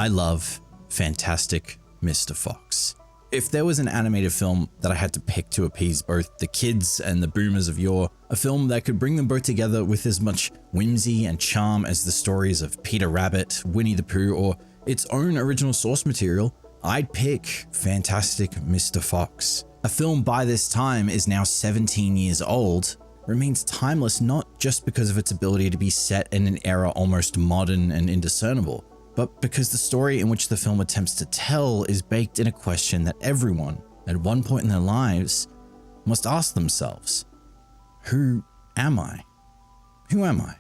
I love Fantastic Mr. Fox. If there was an animated film that I had to pick to appease both the kids and the boomers of yore, a film that could bring them both together with as much whimsy and charm as the stories of Peter Rabbit, Winnie the Pooh, or its own original source material, I'd pick Fantastic Mr. Fox. A film by this time is now 17 years old, remains timeless not just because of its ability to be set in an era almost modern and indiscernible, but because the story in which the film attempts to tell is baked in a question that everyone, at one point in their lives, must ask themselves. Who am I? Who am I?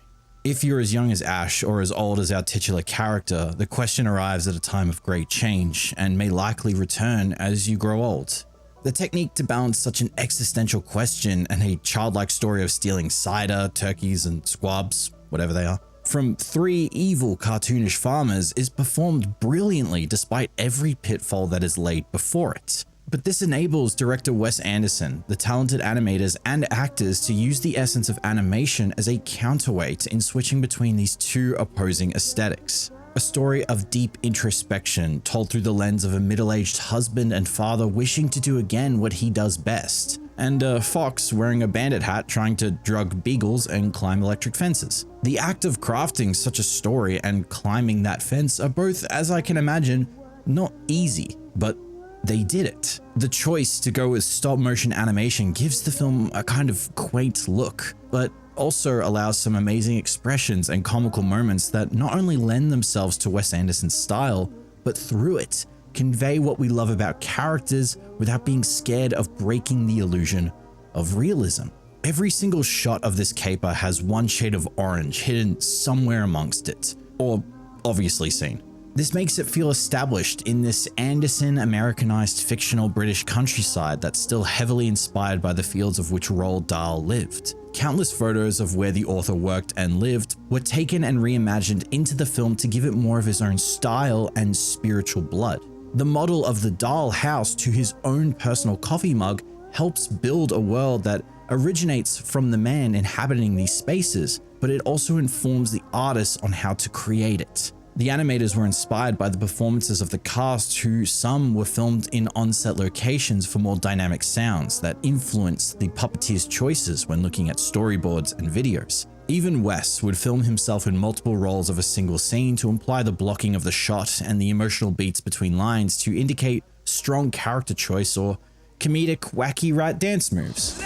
If you're as young as Ash or as old as our titular character, the question arrives at a time of great change and may likely return as you grow old. The technique to balance such an existential question and a childlike story of stealing cider, turkeys, and squabs, whatever they are, from three evil cartoonish farmers is performed brilliantly despite every pitfall that is laid before it. But this enables director Wes Anderson, the talented animators and actors to use the essence of animation as a counterweight in switching between these two opposing aesthetics. A story of deep introspection told through the lens of a middle-aged husband and father wishing to do again what he does best, and a fox wearing a bandit hat trying to drug beagles and climb electric fences. The act of crafting such a story and climbing that fence are both, as I can imagine, not easy, but they did it. The choice to go with stop-motion animation gives the film a kind of quaint look, but also allows some amazing expressions and comical moments that not only lend themselves to Wes Anderson's style, but through it, convey what we love about characters without being scared of breaking the illusion of realism. Every single shot of this caper has one shade of orange hidden somewhere amongst it, or obviously seen. This makes it feel established in this Anderson Americanized fictional British countryside that's still heavily inspired by the fields of which Roald Dahl lived. Countless photos of where the author worked and lived were taken and reimagined into the film to give it more of his own style and spiritual blood. The model of the Dahl house to his own personal coffee mug helps build a world that originates from the man inhabiting these spaces, but it also informs the artist on how to create it. The animators were inspired by the performances of the cast, who some were filmed in on-set locations for more dynamic sounds that influenced the puppeteer's choices when looking at storyboards and videos. Even Wes would film himself in multiple roles of a single scene to imply the blocking of the shot and the emotional beats between lines to indicate strong character choice or comedic wacky right dance moves.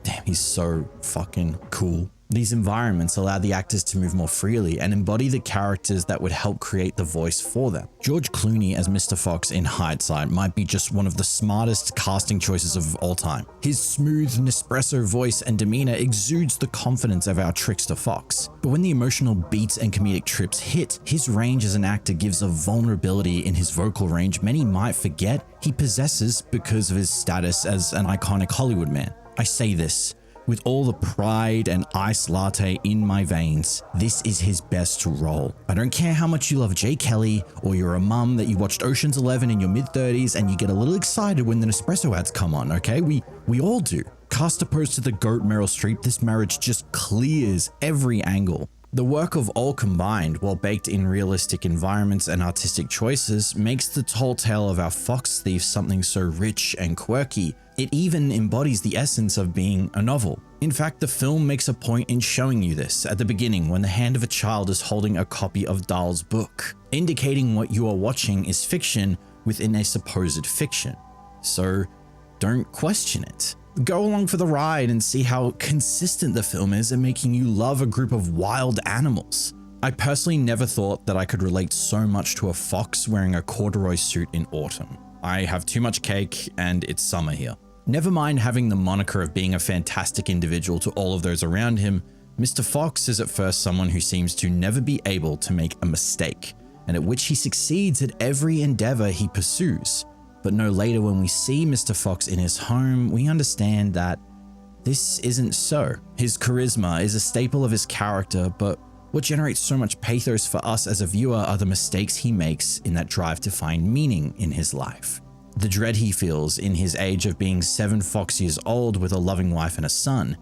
Damn, he's so fucking cool. These environments allow the actors to move more freely and embody the characters that would help create the voice for them. George Clooney as Mr. Fox in hindsight might be just one of the smartest casting choices of all time. His smooth Nespresso voice and demeanor exudes the confidence of our trickster Fox. But when the emotional beats and comedic trips hit, his range as an actor gives a vulnerability in his vocal range many might forget he possesses because of his status as an iconic Hollywood man. I say this with all the pride and iced latte in my veins. This is his best role. I don't care how much you love Jay Kelly, or you're a mum that you watched Ocean's 11 in your mid-30s and you get a little excited when the Nespresso ads come on, okay? We all do. Cast opposed to the GOAT Meryl Streep, this marriage just clears every angle. The work of all combined, while baked in realistic environments and artistic choices, makes the tall tale of our fox thief something so rich and quirky. It even embodies the essence of being a novel. In fact, the film makes a point in showing you this at the beginning when the hand of a child is holding a copy of Dahl's book, indicating what you are watching is fiction within a supposed fiction. So don't question it. Go along for the ride and see how consistent the film is in making you love a group of wild animals. I personally never thought that I could relate so much to a fox wearing a corduroy suit in autumn. I have too much cake and it's summer here. Never mind having the moniker of being a fantastic individual to all of those around him, Mr. Fox is at first someone who seems to never be able to make a mistake, and at which he succeeds at every endeavor he pursues. But no later when we see Mr. Fox in his home, we understand that this isn't so. His charisma is a staple of his character, but what generates so much pathos for us as a viewer are the mistakes he makes in that drive to find meaning in his life. The dread he feels in his age of being 7 fox years old with a loving wife and a son,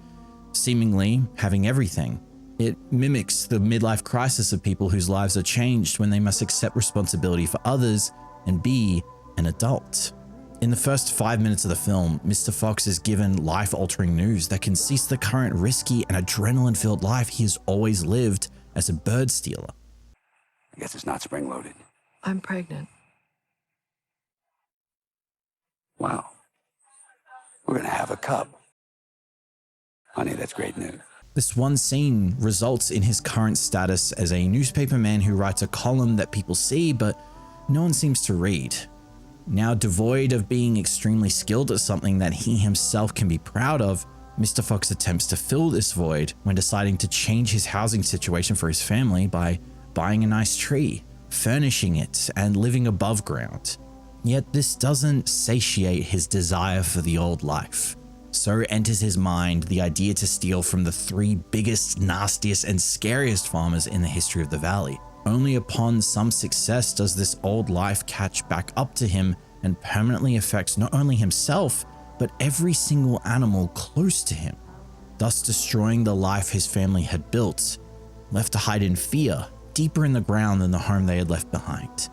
seemingly having everything, It mimics the midlife crisis of people whose lives are changed when they must accept responsibility for others and be an adult. In the first 5 minutes of the film, Mr. Fox is given life-altering news that can cease the current risky and adrenaline-filled life he has always lived as a bird stealer. I guess it's not spring-loaded. I'm pregnant. Wow. We're gonna have a cub. Honey, that's great news. This one scene results in his current status as a newspaperman who writes a column that people see, but no one seems to read. Now devoid of being extremely skilled at something that he himself can be proud of, Mr. Fox attempts to fill this void when deciding to change his housing situation for his family by buying a nice tree, furnishing it, and living above ground. Yet this doesn't satiate his desire for the old life. So enters his mind the idea to steal from the 3 biggest, nastiest, and scariest farmers in the history of the valley. Only upon some success does this old life catch back up to him and permanently affects not only himself, but every single animal close to him, thus destroying the life his family had built, left to hide in fear, deeper in the ground than the home they had left behind.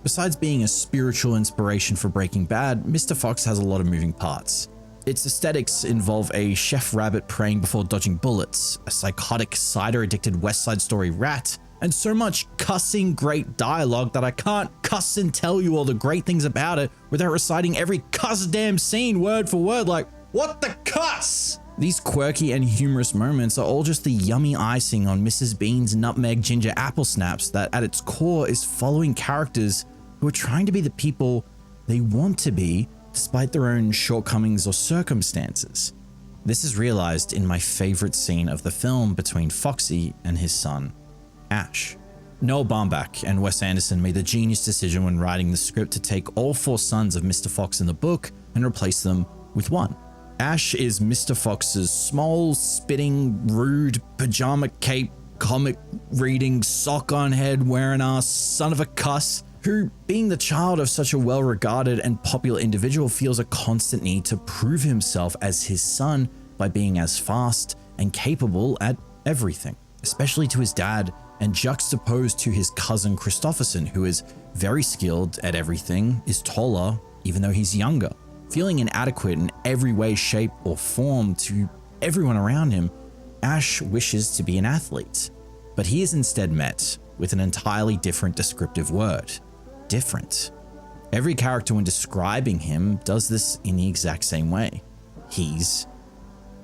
Besides being a spiritual inspiration for Breaking Bad, Mr. Fox has a lot of moving parts. Its aesthetics involve a chef rabbit praying before dodging bullets, a psychotic cider-addicted West Side Story rat, and so much cussing great dialogue that I can't cuss and tell you all the great things about it without reciting every cuss damn scene word for word like, what the cuss? These quirky and humorous moments are all just the yummy icing on Mrs. Bean's nutmeg ginger apple snaps that at its core is following characters who are trying to be the people they want to be despite their own shortcomings or circumstances. This is realized in my favorite scene of the film between Foxy and his son, Ash. Noel Baumbach and Wes Anderson made the genius decision when writing the script to take all 4 sons of Mr. Fox in the book and replace them with one. Ash is Mr. Fox's small, spitting, rude, pajama cape, comic reading, sock on head wearing ass son of a cuss who, being the child of such a well-regarded and popular individual, feels a constant need to prove himself as his son by being as fast and capable at everything, especially to his dad, and juxtaposed to his cousin Christopherson, who is very skilled at everything, is taller, even though he's younger. Feeling inadequate in every way, shape, or form to everyone around him, Ash wishes to be an athlete, but he is instead met with an entirely different descriptive word: different. Every character when describing him does this in the exact same way. He's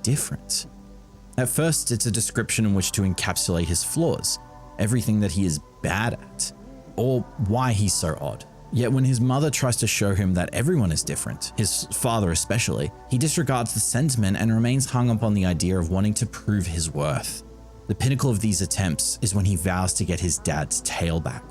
different. At first, it's a description in which to encapsulate his flaws, everything that he is bad at, or why he's so odd. Yet when his mother tries to show him that everyone is different, his father especially, he disregards the sentiment and remains hung up on the idea of wanting to prove his worth. The pinnacle of these attempts is when he vows to get his dad's tail back.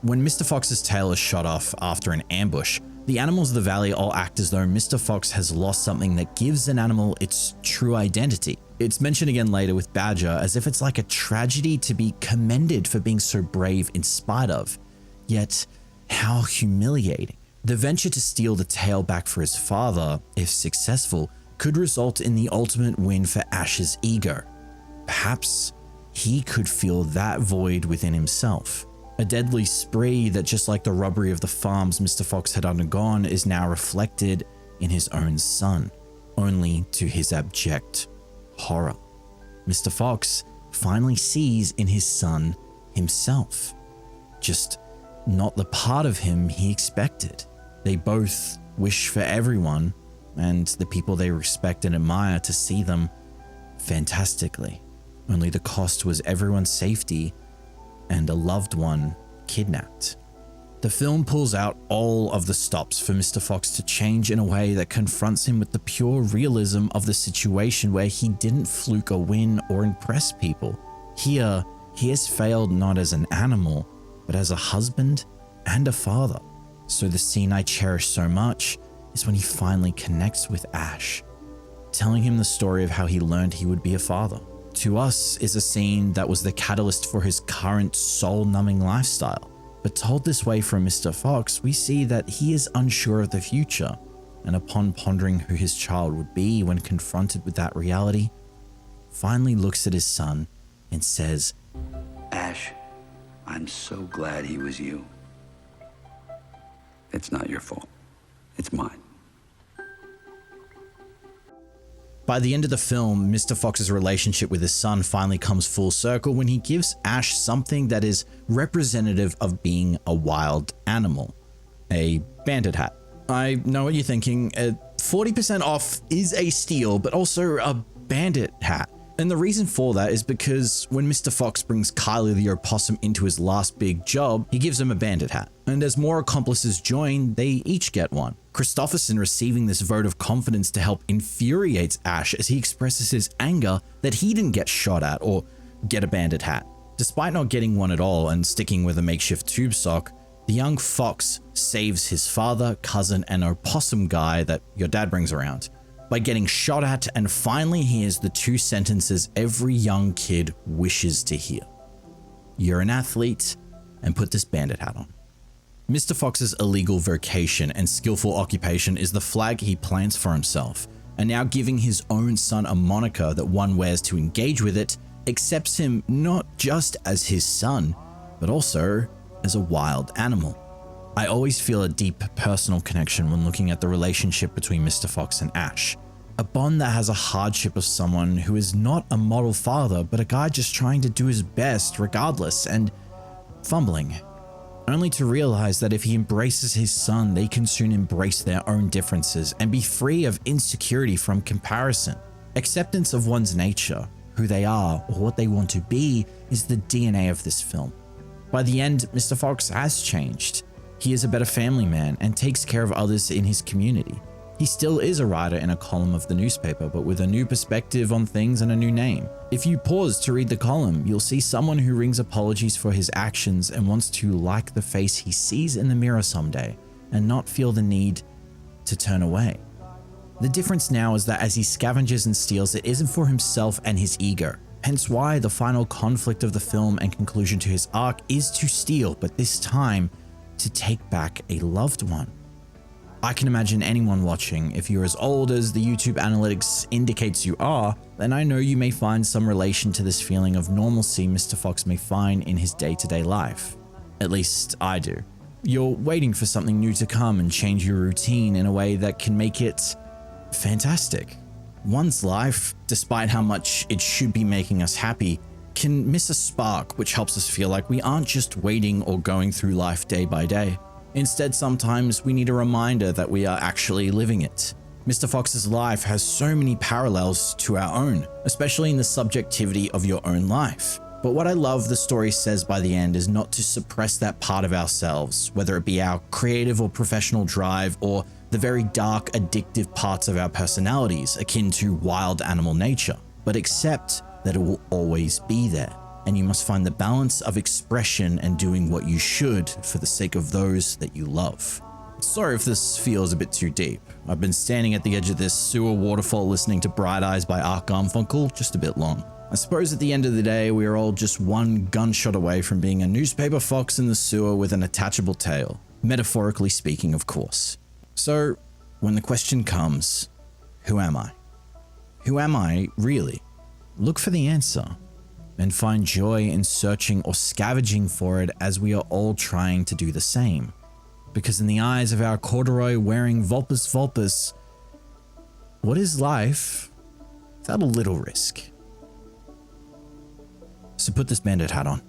When Mr. Fox's tail is shot off after an ambush, the animals of the valley all act as though Mr. Fox has lost something that gives an animal its true identity. It's mentioned again later with Badger as if it's like a tragedy to be commended for being so brave in spite of. Yet, how humiliating. The venture to steal the tail back for his father, if successful, could result in the ultimate win for Ash's ego. Perhaps he could feel that void within himself. A deadly spree that, just like the robbery of the farms Mr. Fox had undergone, is now reflected in his own son, only to his abject horror. Mr. Fox finally sees in his son himself, just not the part of him he expected. They both wish for everyone and the people they respect and admire to see them fantastically. Only the cost was everyone's safety and a loved one kidnapped. The film pulls out all of the stops for Mr. Fox to change in a way that confronts him with the pure realism of the situation where he didn't fluke a win or impress people. Here, he has failed not as an animal, but as a husband and a father. So the scene I cherish so much is when he finally connects with Ash, telling him the story of how he learned he would be a father. To us is a scene that was the catalyst for his current soul-numbing lifestyle. But told this way from Mr. Fox, we see that he is unsure of the future, and upon pondering who his child would be when confronted with that reality, finally looks at his son and says, Ash, I'm so glad he was you. It's not your fault. It's mine. By the end of the film, Mr. Fox's relationship with his son finally comes full circle when he gives Ash something that is representative of being a wild animal, a bandit hat. I know what you're thinking, 40% off is a steal, but also a bandit hat. And the reason for that is because when Mr. Fox brings Kylie the opossum into his last big job, he gives him a bandit hat. And as more accomplices join, they each get one. Christopherson receiving this vote of confidence to help infuriates Ash as he expresses his anger that he didn't get shot at or get a bandit hat. Despite not getting one at all and sticking with a makeshift tube sock, the young Fox saves his father, cousin, and opossum guy that your dad brings around by getting shot at, and finally hears the two sentences every young kid wishes to hear. You're an athlete, and put this bandit hat on. Mr. Fox's illegal vocation and skillful occupation is the flag he plants for himself, and now giving his own son a moniker that one wears to engage with it accepts him not just as his son, but also as a wild animal. I always feel a deep personal connection when looking at the relationship between Mr. Fox and Ash. A bond that has a hardship of someone who is not a model father, but a guy just trying to do his best regardless and fumbling. Only to realize that if he embraces his son, they can soon embrace their own differences and be free of insecurity from comparison. Acceptance of one's nature, who they are, or what they want to be, is the DNA of this film. By the end, Mr. Fox has changed. He is a better family man and takes care of others in his community. He still is a writer in a column of the newspaper, but with a new perspective on things and a new name. If you pause to read the column, you'll see someone who rings apologies for his actions and wants to like the face he sees in the mirror someday and not feel the need to turn away. The difference now is that as he scavenges and steals, it isn't for himself and his ego. Hence why the final conflict of the film and conclusion to his arc is to steal, but this time to take back a loved one. I can imagine anyone watching, if you're as old as the YouTube analytics indicates you are, then I know you may find some relation to this feeling of normalcy Mr. Fox may find in his day-to-day life. At least I do. You're waiting for something new to come and change your routine in a way that can make it fantastic. One's life, despite how much it should be making us happy, can miss a spark which helps us feel like we aren't just waiting or going through life day by day. Instead, sometimes we need a reminder that we are actually living it. Mr. Fox's life has so many parallels to our own, especially in the subjectivity of your own life. But what I love the story says by the end is not to suppress that part of ourselves, whether it be our creative or professional drive or the very dark, addictive parts of our personalities akin to wild animal nature, but accept that it will always be there. And you must find the balance of expression and doing what you should for the sake of those that you love. Sorry if this feels a bit too deep. I've been standing at the edge of this sewer waterfall listening to Bright Eyes by Art Garfunkel just a bit long. I suppose at the end of the day, we are all just one gunshot away from being a newspaper fox in the sewer with an attachable tail. Metaphorically speaking, of course. So, when the question comes, who am I? Who am I, really? Look for the answer. And find joy in searching or scavenging for it as we are all trying to do the same. Because in the eyes of our corduroy wearing vulpus, what is life without a little risk? So put this bandit hat on.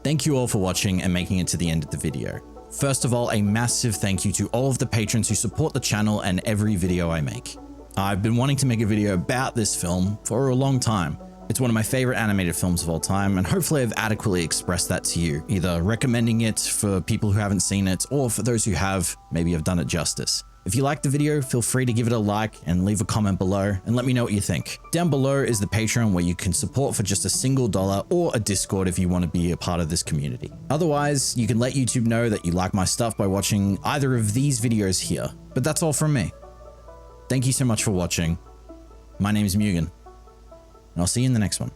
Thank you all for watching and making it to the end of the video. First of all, a massive thank you to all of the patrons who support the channel and every video I make. I've been wanting to make a video about this film for a long time. It's one of my favorite animated films of all time, and hopefully I've adequately expressed that to you, either recommending it for people who haven't seen it, or for those who have, maybe I've done it justice. If you liked the video, feel free to give it a like and leave a comment below and let me know what you think. Down below is the Patreon where you can support for just $1 or a Discord if you want to be a part of this community. Otherwise, you can let YouTube know that you like my stuff by watching either of these videos here. But that's all from me. Thank you so much for watching. My name is Mugen, and I'll see you in the next one.